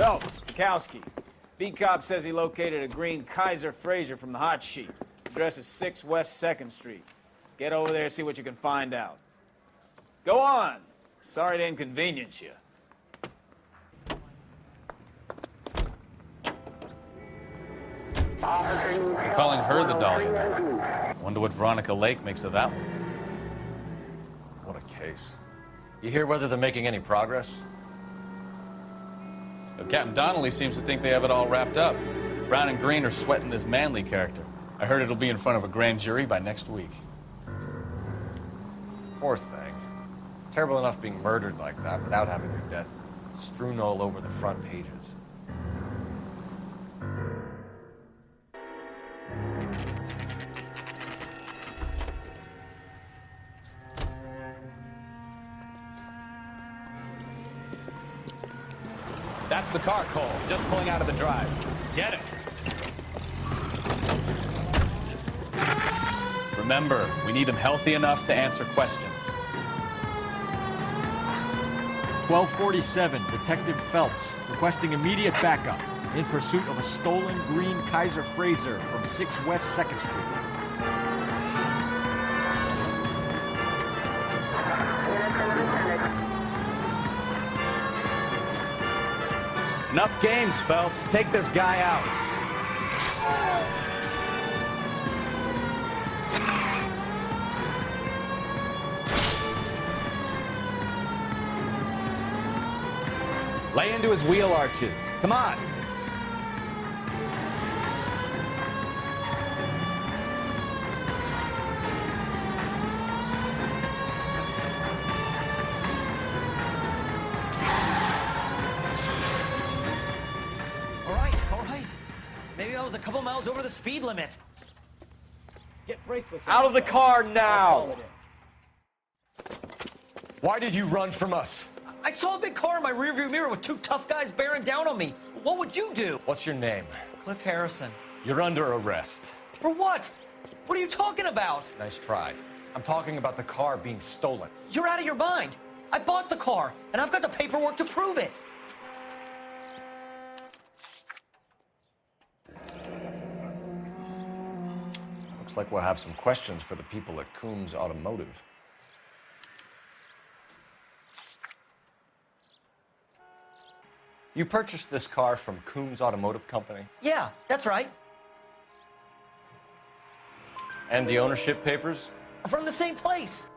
Phelps, Bukowski. B-Cop says he located a green Kaiser Frazer from the hot sheet. Address is 6 West 2nd Street. Get over there, see what you can find out. Go on. Sorry to inconvenience you. They're calling her the Dahlia. Wonder what Veronica Lake makes of that one. What a case. You hear whether they're making any progress? Well, Captain Donnelly seems to think they have it all wrapped up. Brown and Green are sweating this Manley character. I heard it'll be in front of a grand jury by next week. Poor thing. Terrible enough being murdered like that without having your death strewn all over the front pages. That's the car, Cole. Just pulling out of the drive. Get it. Remember, we need him healthy enough to answer questions. 1247, Detective Phelps, requesting immediate backup in pursuit of a stolen green Kaiser Frazer from 6 West 2nd Street. Enough games, Phelps. Take this guy out. Lay into his wheel arches. Come on. All right. Maybe I was a couple miles over the speed limit. Get bracelets. Out of the car now! Why did you run from us? I saw a big car in my rearview mirror with 2 tough guys bearing down on me. What would you do? What's your name? Cliff Harrison. You're under arrest. For what? What are you talking about? Nice try. I'm talking about the car being stolen. You're out of your mind. I bought the car, and I've got the paperwork to prove it. Looks like we'll have some questions for the people at Coombs Automotive. You purchased this car from Coombs Automotive Company? Yeah, that's right. And the ownership papers? From the same place.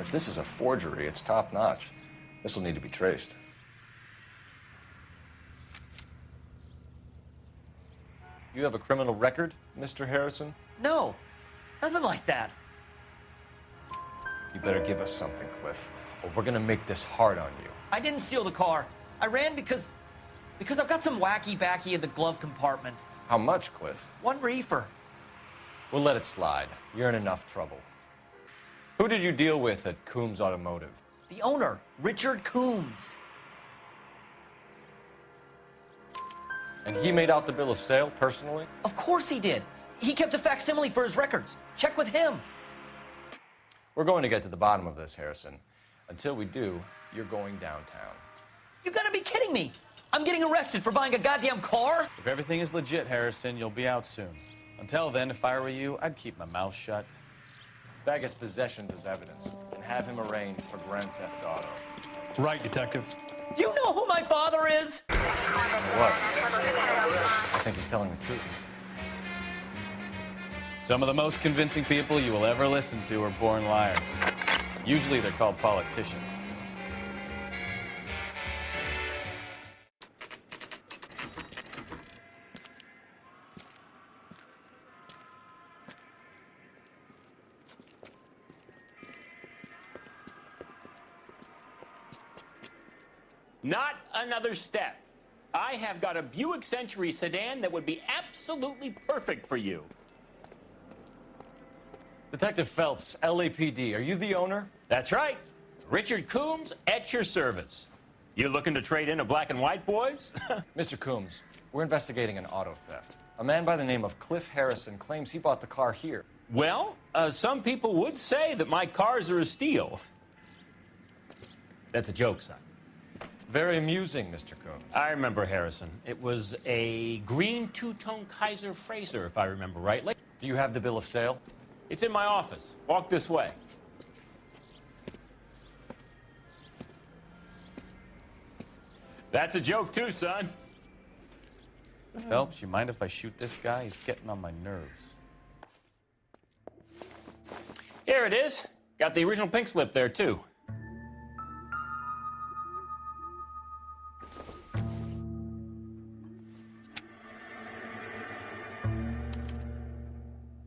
If this is a forgery, it's top-notch. This will need to be traced. You have a criminal record, Mr. Harrison? No, nothing like that. You better give us something, Cliff, or we're gonna make this hard on you. I didn't steal the car. I ran because I've got some wacky backy in the glove compartment. How much, Cliff? 1 reefer. We'll let it slide. You're in enough trouble. Who did you deal with at Coombs Automotive? The owner, Richard Coombs. And he made out the bill of sale personally? Of course he did. He kept a facsimile for his records. Check with him. We're going to get to the bottom of this, Harrison. Until we do, you're going downtown. You gotta be kidding me. I'm getting arrested for buying a goddamn car? If everything is legit, Harrison, you'll be out soon. Until then, if I were you, I'd keep my mouth shut. Bag his possessions as evidence and have him arraigned for grand theft auto. Right, Detective. Do you know who my father is? What? I think he's telling the truth. Some of the most convincing people you will ever listen to are born liars. Usually they're called politicians. Not another step. I have got a Buick Century sedan that would be absolutely perfect for you. Detective Phelps, LAPD, are you the owner? That's right. Richard Coombs at your service. You looking to trade in a black and white, boys? Mr. Coombs, we're investigating an auto theft. A man by the name of Cliff Harrison claims he bought the car here. Well, some people would say that my cars are a steal. That's a joke, son. Very amusing, Mr. Coombs. I remember, Harrison. It was a green two-tone Kaiser Frazer, if I remember rightly. Do you have the bill of sale? It's in my office. Walk this way. That's a joke, too, son. Phelps, you mind if I shoot this guy? He's getting on my nerves. Here it is. Got the original pink slip there, too.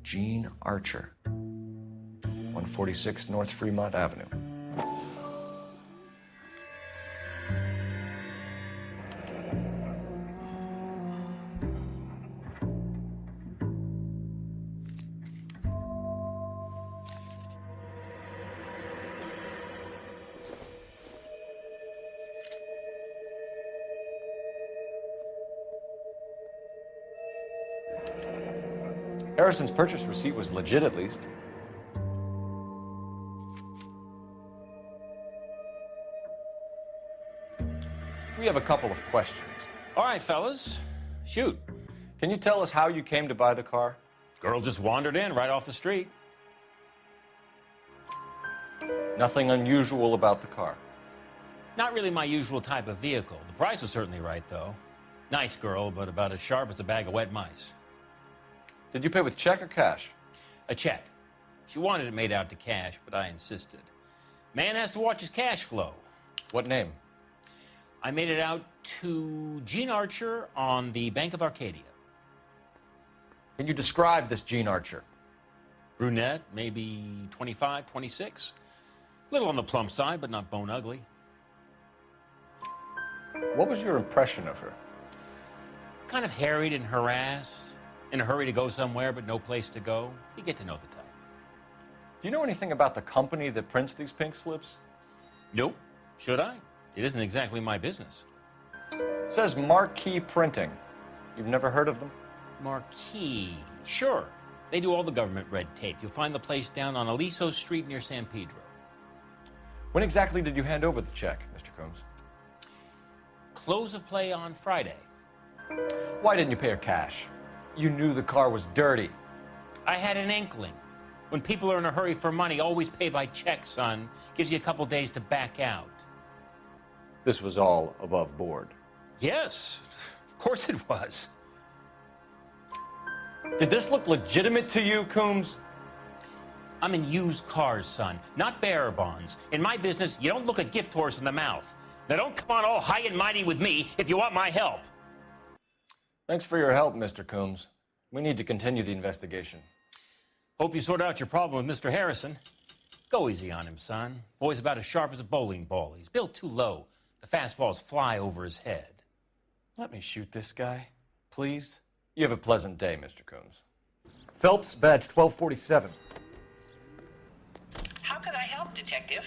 Gene Archer, 146 North Fremont Avenue. Harrison's purchase receipt was legit, at least. We have a couple of questions. All right, fellas. Shoot. Can you tell us how you came to buy the car? Girl just wandered in right off the street. Nothing unusual about the car. Not really my usual type of vehicle. The price was certainly right, though. Nice girl, but about as sharp as a bag of wet mice. Did you pay with check or cash? A check. She wanted it made out to cash, but I insisted. Man has to watch his cash flow. What name? I made it out to Gene Archer on the Bank of Arcadia. Can you describe this Gene Archer? Brunette, maybe 25, 26. Little on the plump side, but not bone ugly. What was your impression of her? Kind of harried and harassed. In a hurry to go somewhere, but no place to go. You get to know the type. Do you know anything about the company that prints these pink slips? Nope. Should I? It isn't exactly my business. It says Marquee Printing. You've never heard of them? Marquee. Sure. They do all the government red tape. You'll find the place down on Aliso Street near San Pedro. When exactly did you hand over the check, Mr. Coombs? Close of play on Friday. Why didn't you pay her cash? You knew the car was dirty. I had an inkling. When people are in a hurry for money, always pay by check, son. Gives you a couple days to back out. This was all above board. Yes, of course it was. Did this look legitimate to you, Coombs? I'm in used cars, son, not bearer bonds. In my business, you don't look a gift horse in the mouth. Now don't come on all high and mighty with me if you want my help. Thanks for your help, Mr. Coombs. We need to continue the investigation. Hope you sort out your problem with Mr. Harrison. Go easy on him, son. Boy's about as sharp as a bowling ball. He's built too low. The fastballs fly over his head. Let me shoot this guy, please. You have a pleasant day, Mr. Coombs. Phelps, badge 1247. How can I help, Detective?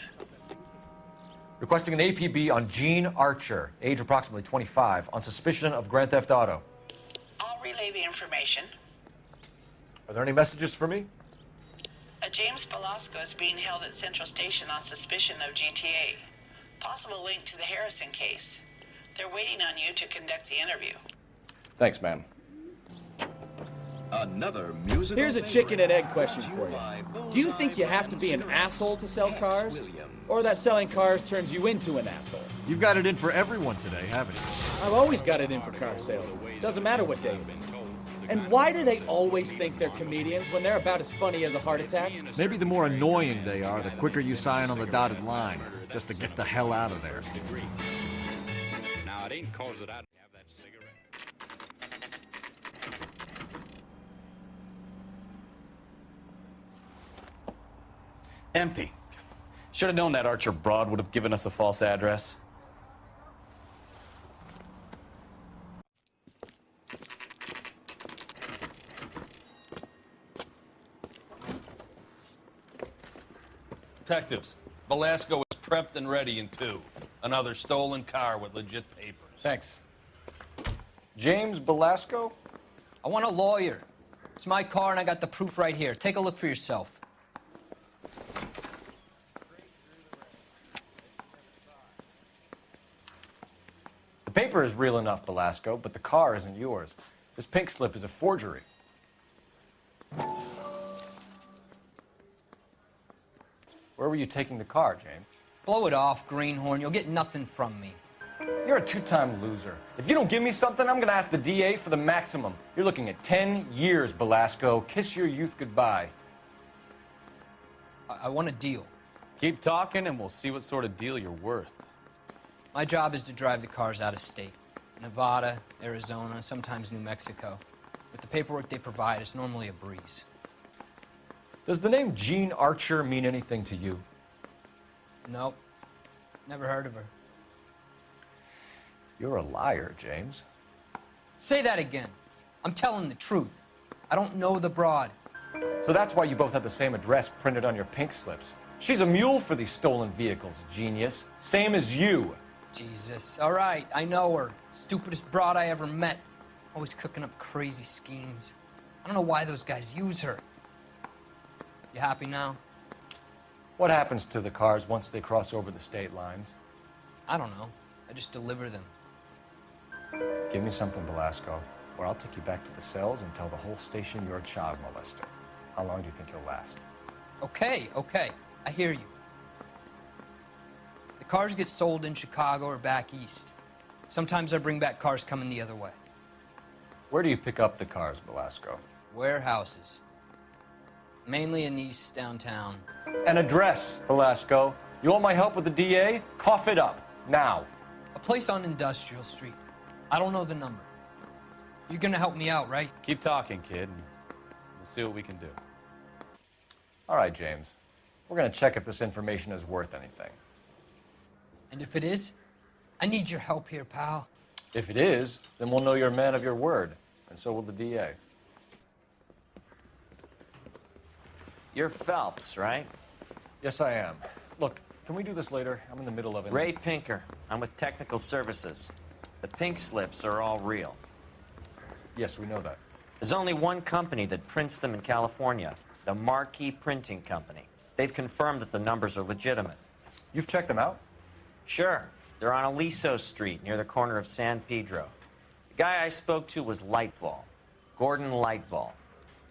Requesting an APB on Gene Archer, age approximately 25, on suspicion of grand theft auto. I'll relay the information. Are there any messages for me? A James Velasco is being held at Central Station on suspicion of GTA. Possible link to the Harrison case. They're waiting on you to conduct the interview. Thanks, ma'am. Another musical. Here's a chicken and egg question for you. Do you think you have to be an asshole to sell cars? Or that selling cars turns you into an asshole? You've got it in for everyone today, haven't you? I've always got it in for car sales. Doesn't matter what day it is. And why do they always think they're comedians when they're about as funny as a heart attack? Maybe the more annoying they are, the quicker you sign on the dotted line, just to get the hell out of there. Now, it ain't cause that I have that cigarette. Empty. Should have known that Archer broad would have given us a false address. Detectives, Velasco is prepped and ready in 2. Another stolen car with legit papers. Thanks. James Velasco? I want a lawyer. It's my car, and I got the proof right here. Take a look for yourself. The paper is real enough, Belasco, but the car isn't yours. This pink slip is a forgery. Where were you taking the car, James? Blow it off, greenhorn. You'll get nothing from me. You're a two-time loser. If you don't give me something, I'm gonna ask the DA for the maximum. You're looking at 10 years, Belasco. Kiss your youth goodbye. I want a deal. Keep talking and we'll see what sort of deal you're worth. My job is to drive the cars out of state. Nevada, Arizona, sometimes New Mexico. With the paperwork they provide, it's normally a breeze. Does the name Jean Archer mean anything to you? Nope. Never heard of her. You're a liar, James. Say that again. I'm telling the truth. I don't know the broad. So that's why you both have the same address printed on your pink slips. She's a mule for these stolen vehicles, genius. Same as you. Jesus. All right, I know her. Stupidest broad I ever met. Always cooking up crazy schemes. I don't know why those guys use her. You happy now? What happens to the cars once they cross over the state lines? I don't know. I just deliver them. Give me something, Belasco, or I'll take you back to the cells and tell the whole station you're a child molester. How long do you think you'll last? Okay, okay. I hear you. The cars get sold in Chicago or back east. Sometimes I bring back cars coming the other way. Where do you pick up the cars, Belasco? Warehouses. Mainly in East downtown. An address, Belasco. You want my help with the DA? Cough it up, now. A place on Industrial Street. I don't know the number. You're gonna help me out, right? Keep talking, kid, and we'll see what we can do. All right, James. We're gonna check if this information is worth anything. And if it is, I need your help here, pal. If it is, then we'll know you're a man of your word, and so will the DA. You're Phelps, right? Yes, I am. Look, can we do this later? I'm in the middle of it. Ray Pinker. I'm with Technical Services. The pink slips are all real. Yes, we know that. There's only one company that prints them in California, the Marquee Printing Company. They've confirmed that the numbers are legitimate. You've checked them out? Sure. They're on Aliso Street, near the corner of San Pedro. The guy I spoke to was Lightval. Gordon Lightval.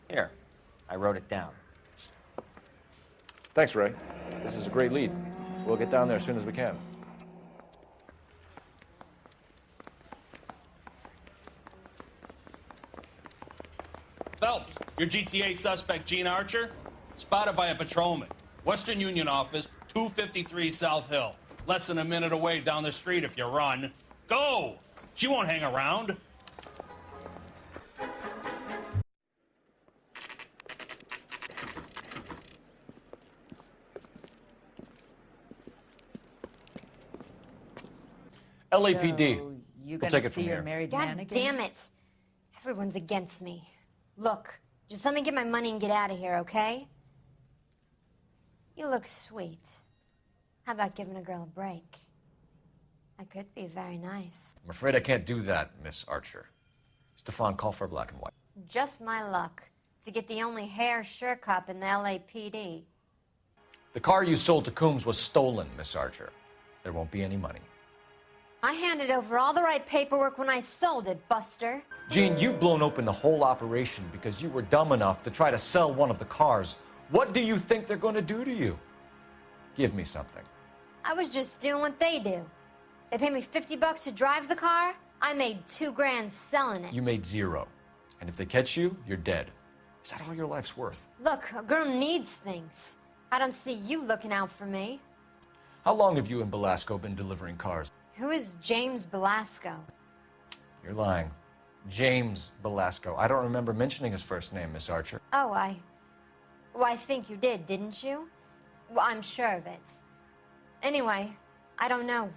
Here, I wrote it down. Thanks, Ray. This is a great lead. We'll get down there as soon as we can. Phelps, your GTA suspect, Jean Archer, spotted by a patrolman. Western Union office, 253 South Hill. Less than a minute away down the street if you run. Go! She won't hang around. LAPD. So you We'll gonna take it see from your here. married God man again? damn it. Everyone's against me. Look, just let me get my money and get out of here, okay? You look sweet. How about giving a girl a break? I could be very nice. I'm afraid I can't do that, Miss Archer. Stefan, call for black and white. Just my luck to get the only hair sure cop in the LAPD. The car you sold to Coombs was stolen, Miss Archer. There won't be any money. I handed over all the right paperwork when I sold it, Buster. Jean, you've blown open the whole operation because you were dumb enough to try to sell one of the cars. What do you think they're going to do to you? Give me something. I was just doing what they do. They paid me $50 to drive the car. I made $2 grand selling it. You made zero. And if they catch you, you're dead. Is that all your life's worth? Look, a girl needs things. I don't see you looking out for me. How long have you and Belasco been delivering cars? Who is James Belasco? You're lying. James Belasco. I don't remember mentioning his first name, Miss Archer. Oh, well, I think you did, didn't you? Well, I'm sure of it. Anyway, I don't know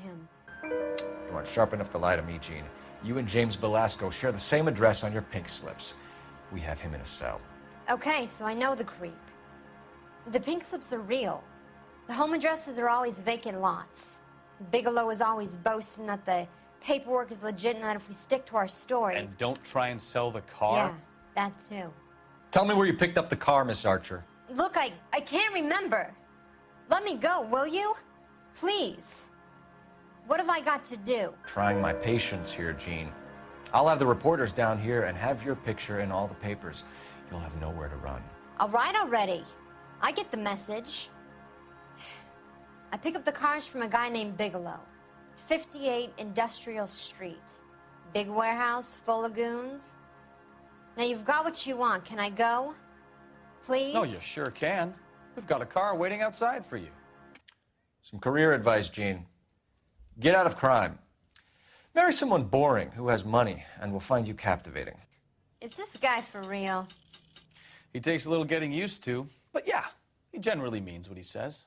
him. You aren't sharp enough to lie to me, Jean. You and James Belasco share the same address on your pink slips. We have him in a cell. Okay, so I know the creep. The pink slips are real. The home addresses are always vacant lots. Bigelow is always boasting that the paperwork is legit and that if we stick to our stories... And don't try and sell the car? Yeah, That too. Tell me where you picked up the car, Miss Archer. Look, I can't remember. Let me go, will you? Please. What have I got to do? Trying my patience here, Jean. I'll have the reporters down here and have your picture in all the papers. You'll have nowhere to run. All right already. I get the message. I pick up the cars from a guy named Bigelow. 58 Industrial Street. Big warehouse full of goons. Now you've got what you want. Can I go? Please? No, you sure can. We've got a car waiting outside for you. Some career advice, Jean. Get out of crime. Marry someone boring who has money and will find you captivating. Is this guy for real? He takes a little getting used to, but yeah, he generally means what he says.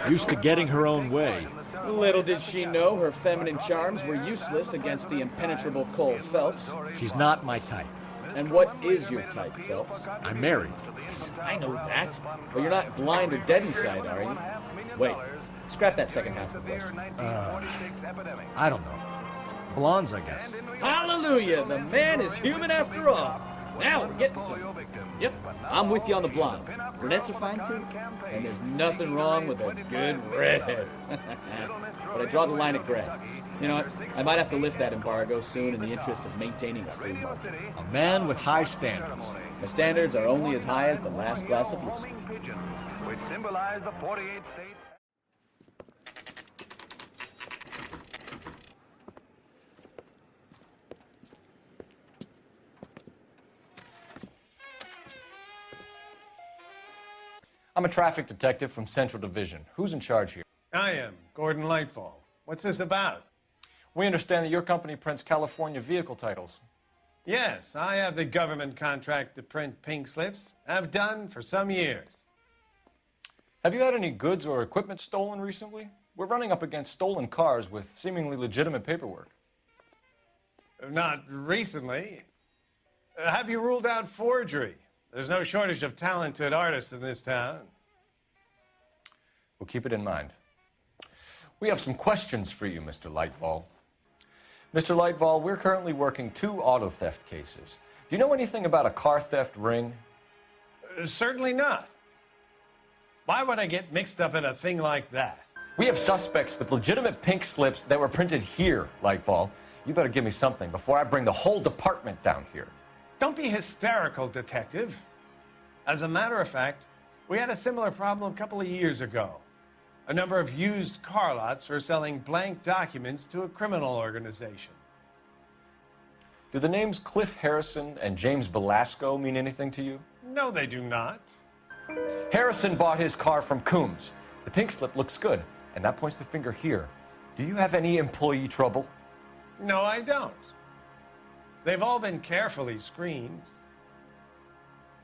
Used to getting her own way. Little did she know her feminine charms were useless against the impenetrable Cole Phelps. She's not my type. And what is your type, Phelps? I'm married. I know that. But you're not blind or dead inside, are you? Wait, scrap that second half of the question. I don't know. Blondes, I guess. Hallelujah! The man is human after all. Now we're getting somewhere. Yep, I'm with you on the blondes. Brunettes are fine too. And there's nothing wrong with a good redhead. But I draw the line at gray. You know what? I might have to lift that embargo soon in the interest of maintaining a free market. A man with high standards. The standards are only as high as the last glass of whiskey. Which symbolize the 48 states. I'm a traffic detective from Central Division. Who's in charge here? I am, Gordon Lightfall. What's this about? We understand that your company prints California vehicle titles. Yes, I have the government contract to print pink slips. I've done for some years. Have you had any goods or equipment stolen recently? We're running up against stolen cars with seemingly legitimate paperwork. Not recently. Have you ruled out forgery? There's no shortage of talented artists in this town. We'll keep it in mind. We have some questions for you, Mr. Lightfall. Mr. Lightfall, we're currently working 2 auto theft cases. Do you know anything about a car theft ring? Certainly not. Why would I get mixed up in a thing like that? We have suspects with legitimate pink slips that were printed here, Lightfall. You better give me something before I bring the whole department down here. Don't be hysterical, Detective. As a matter of fact, we had a similar problem a couple of years ago. A number of used car lots were selling blank documents to a criminal organization. Do the names Cliff Harrison and James Belasco mean anything to you? No, they do not. Harrison bought his car from Coombs. The pink slip looks good, and that points the finger here. Do you have any employee trouble? No, I don't. They've all been carefully screened.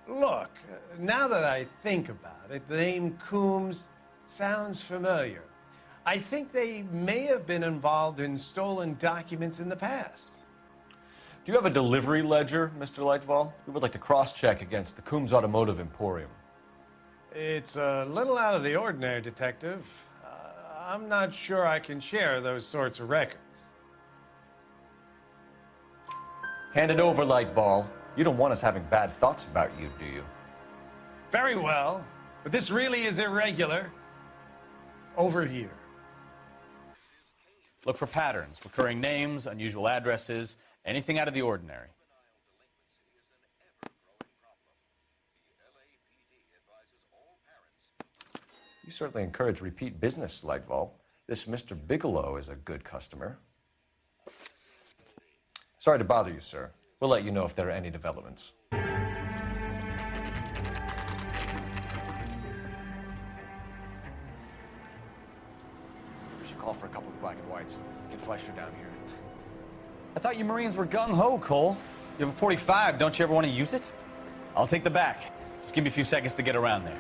Look, now that I think about it, the name Coombs sounds familiar. I think they may have been involved in stolen documents in the past. Do you have a delivery ledger, Mr. Lightfall? We would like to cross-check against the Coombs Automotive Emporium. It's a little out of the ordinary, Detective. I'm not sure I can share those sorts of records. Hand it over, Lightball. You don't want us having bad thoughts about you, do you? Very well, but this really is irregular. Over here. Look for patterns, recurring names, unusual addresses, anything out of the ordinary. You certainly encourage repeat business, Lightball. This Mr. Bigelow is a good customer. Sorry to bother you, sir. We'll let you know if there are any developments. We should call for a couple of black and whites. Get Fleischer down here. I thought you Marines were gung-ho, Cole. You have a 45, don't you ever want to use it? I'll take the back. Just give me a few seconds to get around there.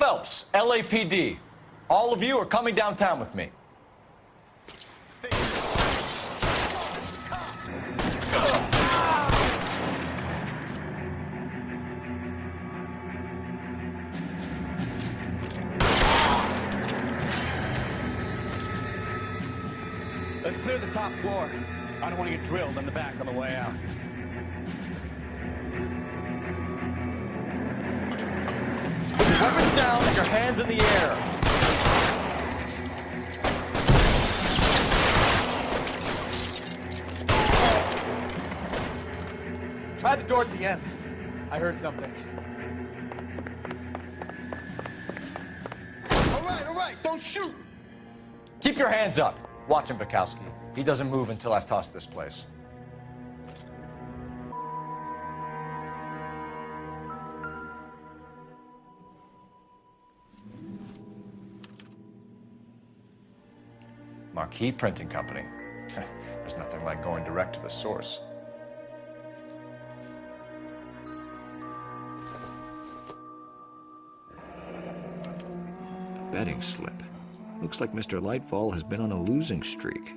Phelps, LAPD. All of you are coming downtown with me. Let's clear the top floor. I don't want to get drilled on the back on the way out. Put your weapons down and your hands in the air. Try the door at the end. I heard something. All right, don't shoot! Keep your hands up. Watch him, Bukowski. He doesn't move until I've tossed this place. Marquee Printing Company. There's nothing like going direct to the source. Betting slip. Looks like Mr. Lightfall has been on a losing streak.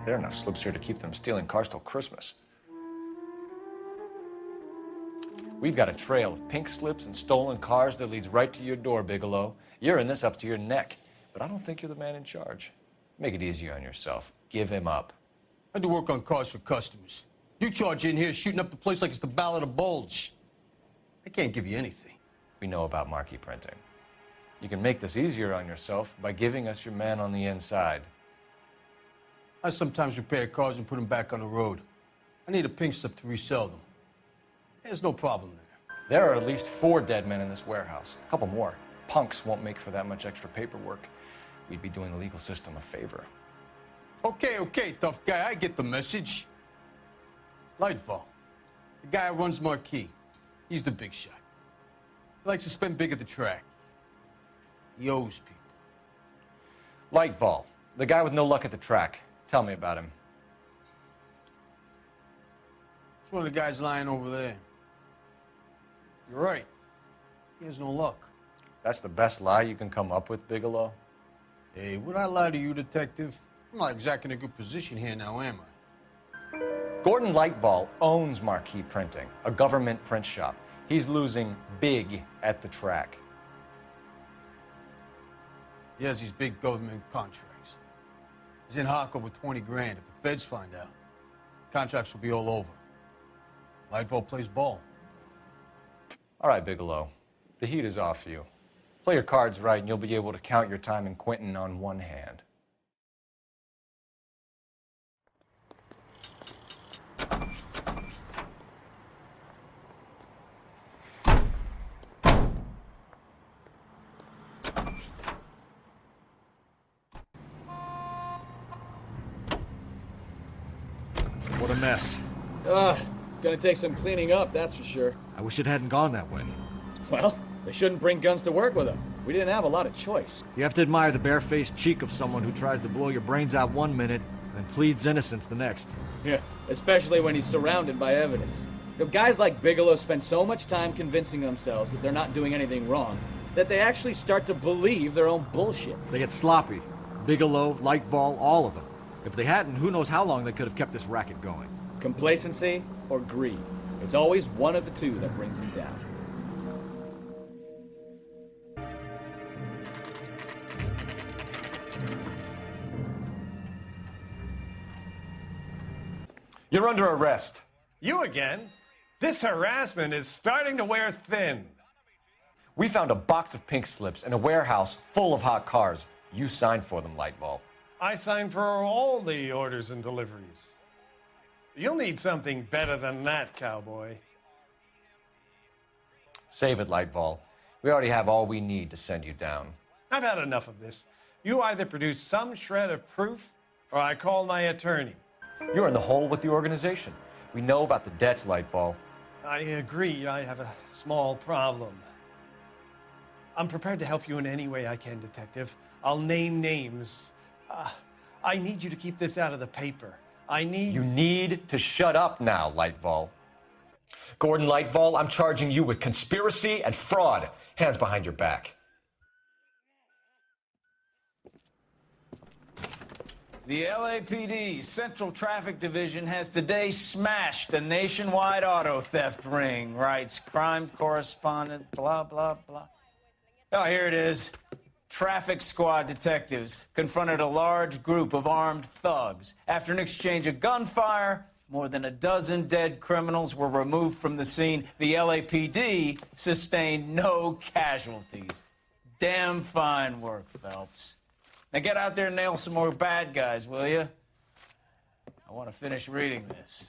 There are enough slips here to keep them stealing cars till Christmas. We've got a trail of pink slips and stolen cars that leads right to your door, Bigelow. You're in this up to your neck, but I don't think you're the man in charge. Make it easier on yourself. Give him up. I do work on cars for customers. You charge in here shooting up the place like it's the Ballad of Bulge. I can't give you anything. We know about marquee printing. You can make this easier on yourself by giving us your man on the inside. I sometimes repair cars and put them back on the road. I need a pink slip to resell them. There's no problem there. There are at least 4 dead men in this warehouse. A couple more. Punks won't make for that much extra paperwork. We'd be doing the legal system a favor. Okay, tough guy. I get the message. Lightfall, the guy who runs Marquee. He's the big shot. He likes to spend big at the track. He owes people. Lightfall, the guy with no luck at the track. Tell me about him. It's one of the guys lying over there. You're right. He has no luck. That's the best lie you can come up with, Bigelow? Hey, would I lie to you, detective? I'm not exactly in a good position here now, am I? Gordon Lightball owns Marquee Printing, a government print shop. He's losing big at the track. He has these big government contracts. He's in hock over 20 grand. If the feds find out, contracts will be all over. Lightfall plays ball. All right, Bigelow. The heat is off you. Play your cards right and you'll be able to count your time in Quentin on one hand. What a mess. Gonna take some cleaning up, that's for sure. I wish it hadn't gone that way. Well, they shouldn't bring guns to work with them. We didn't have a lot of choice. You have to admire the barefaced cheek of someone who tries to blow your brains out one minute and pleads innocence the next. Yeah, especially when he's surrounded by evidence. You know, guys like Bigelow spend so much time convincing themselves that they're not doing anything wrong that they actually start to believe their own bullshit. They get sloppy. Bigelow, Lightfall, all of them. If they hadn't, who knows how long they could have kept this racket going. Complacency or greed. It's always one of the two that brings them down. You're under arrest. You again? This harassment is starting to wear thin. We found a box of pink slips in a warehouse full of hot cars. You signed for them, Lightball. I signed for all the orders and deliveries. You'll need something better than that, cowboy. Save it, Lightball. We already have all we need to send you down. I've had enough of this. You either produce some shred of proof, or I call my attorney. You're in the hole with the organization. We know about the debts, Lightball. I agree. I have a small problem. I'm prepared to help you in any way I can, Detective. I'll name names. I need you to keep this out of the paper. I need... You need to shut up now, Lightval. Gordon Lightval, I'm charging you with conspiracy and fraud. Hands behind your back. The LAPD Central Traffic Division has today smashed a nationwide auto theft ring, writes crime correspondent, blah, blah, blah. Oh, here it is. Traffic squad detectives confronted a large group of armed thugs. After an exchange of gunfire, more than a dozen dead criminals were removed from the scene. The LAPD sustained no casualties. Damn fine work, Phelps. Now get out there and nail some more bad guys, will you? I want to finish reading this.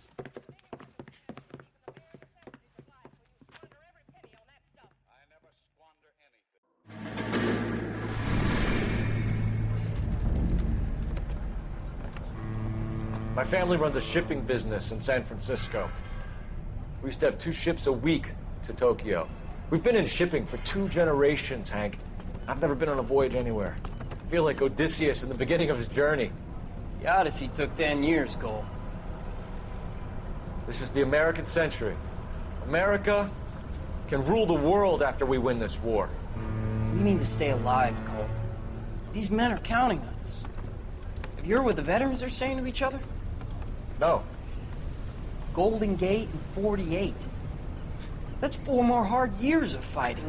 My family runs a shipping business in San Francisco. We used to have 2 ships a week to Tokyo. We've been in shipping for 2 generations, Hank. I've never been on a voyage anywhere. I feel like Odysseus in the beginning of his journey. The Odyssey took 10 years, Cole. This is the American century. America can rule the world after we win this war. We need to stay alive, Cole. These men are counting on us. Have you heard what the veterans are saying to each other? No. Golden Gate and 48. That's 4 more hard years of fighting.